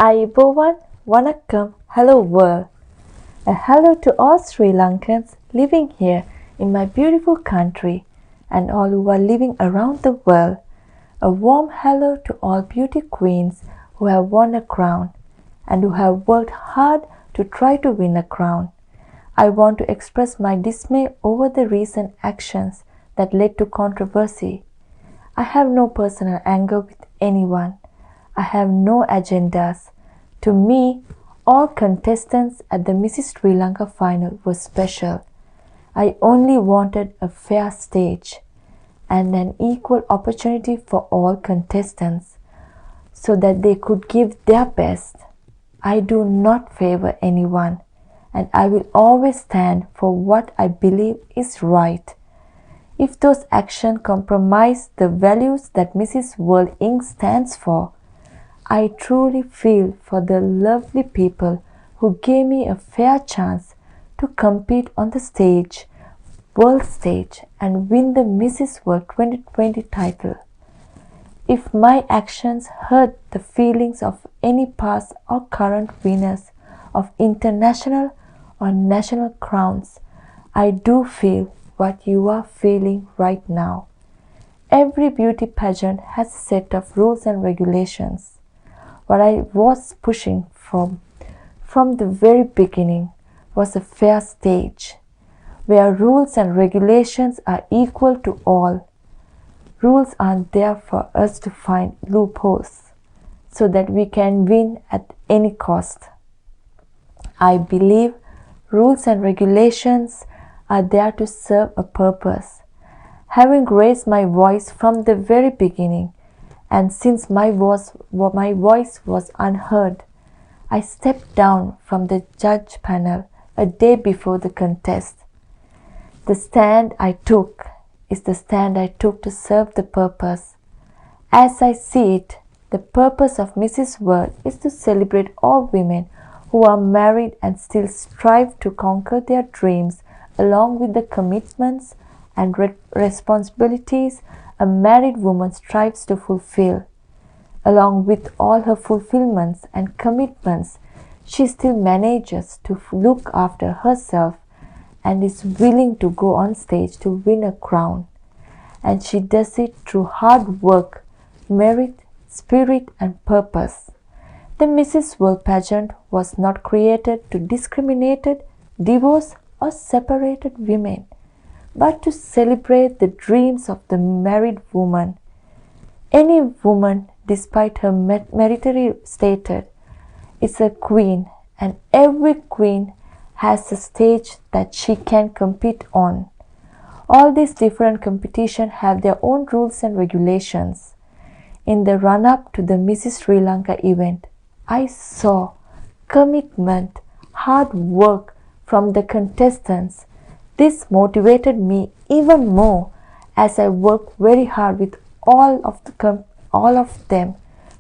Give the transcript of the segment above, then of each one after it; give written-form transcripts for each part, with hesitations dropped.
Ayubowan, Vanakkam, hello world. A hello to all Sri Lankans living here in my beautiful country and all who are living around the world. A warm hello to all beauty queens who have won a crown and who have worked hard to try to win a crown. I want to express my dismay over the recent actions that led to controversy. I have no personal anger with anyone. I have no agendas. To me, all contestants at the Mrs. Sri Lanka final were special. I only wanted a fair stage and an equal opportunity for all contestants so that they could give their best. I do not favor anyone, and I will always stand for what I believe is right. If those actions compromise the values that Mrs. World Inc. stands for, I truly feel for the lovely people who gave me a fair chance to compete on the stage, world stage, and win the Mrs. World 2020 title. If my actions hurt the feelings of any past or current winners of international or national crowns, I do feel what you are feeling right now. Every beauty pageant has a set of rules and regulations. What I was pushing from the very beginning was a fair stage, where rules and regulations are equal to all. Rules aren't there for us to find loopholes so that we can win at any cost. I believe rules and regulations are there to serve a purpose. Having raised my voice from the very beginning, and since my voice was unheard, I stepped down from the judge panel a day before the contest. The stand I took is the stand I took to serve the purpose. As I see it, the purpose of Mrs. World is to celebrate all women who are married and still strive to conquer their dreams along with the commitments and responsibilities a married woman strives to fulfill. Along with all her fulfillments and commitments, she still manages to look after herself and is willing to go on stage to win a crown. And she does it through hard work, merit, spirit, and purpose. The Mrs. World pageant was not created to discriminate, divorce, or separate women, but to celebrate the dreams of the married woman. Any woman, despite her military status, is a queen, and every queen has a stage that she can compete on. All these different competitions have their own rules and regulations. In the run-up to the Mrs. Sri Lanka event, I saw commitment, hard work from the contestants. This motivated me even more as I worked very hard with all of them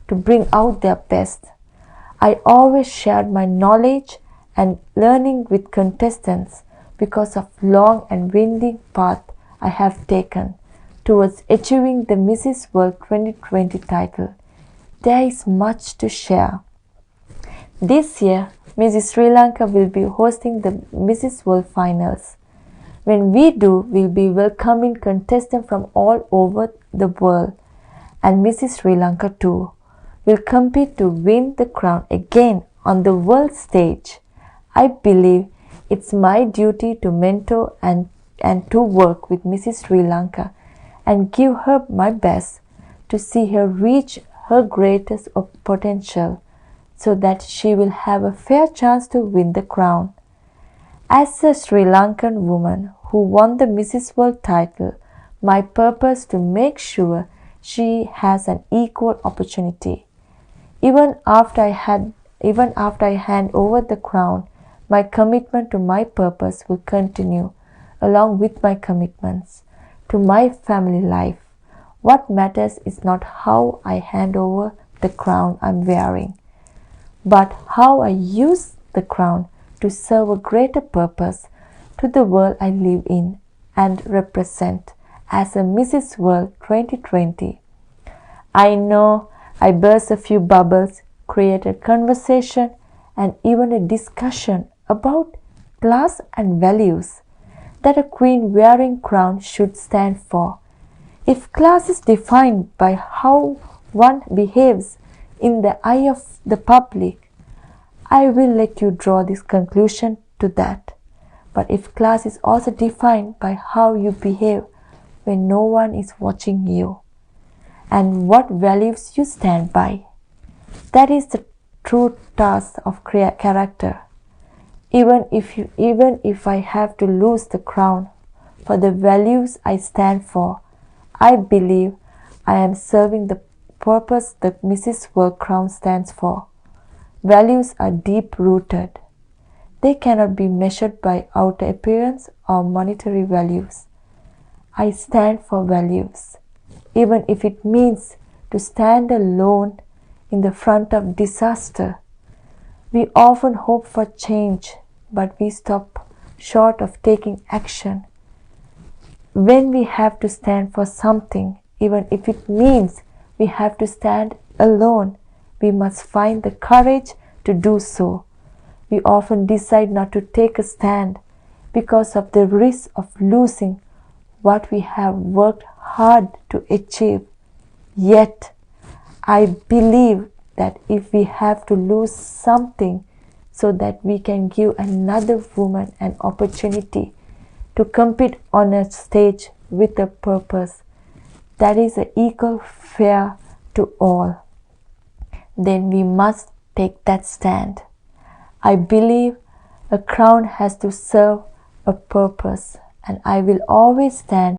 to bring out their best. I always shared my knowledge and learning with contestants because of long and winding path I have taken towards achieving the Mrs. World 2020 title. There is much to share. This year, Mrs. Sri Lanka will be hosting the Mrs. World finals. When we do, we'll be welcoming contestants from all over the world, and Mrs. Sri Lanka too will compete to win the crown again on the world stage. I believe it's my duty to mentor and to work with Mrs. Sri Lanka and give her my best to see her reach her greatest potential so that she will have a fair chance to win the crown. As a Sri Lankan woman who won the Mrs. World title, my purpose to make sure she has an equal opportunity. Even after I hand over the crown, my commitment to my purpose will continue along with my commitments to my family life. What matters is not how I hand over the crown I'm wearing, but how I use the crown to serve a greater purpose to the world I live in and represent as a Mrs. World 2020. I know I burst a few bubbles, created conversation and even a discussion about class and values that a queen wearing crown should stand for. If class is defined by how one behaves in the eye of the public, I will let you draw this conclusion to that. But if class is also defined by how you behave when no one is watching you, and what values you stand by, that is the true task of character. Even if I have to lose the crown for the values I stand for, I believe I am serving the purpose the Mrs. World crown stands for. Values are deep-rooted. They cannot be measured by outer appearance or monetary values. I stand for values, even if it means to stand alone in the front of disaster. We often hope for change, but we stop short of taking action. When we have to stand for something, even if it means we have to stand alone, we must find the courage to do so. We often decide not to take a stand because of the risk of losing what we have worked hard to achieve. Yet, I believe that if we have to lose something so that we can give another woman an opportunity to compete on a stage with a purpose that is equal fair to all, then we must take that stand. I believe a crown has to serve a purpose, and I will always stand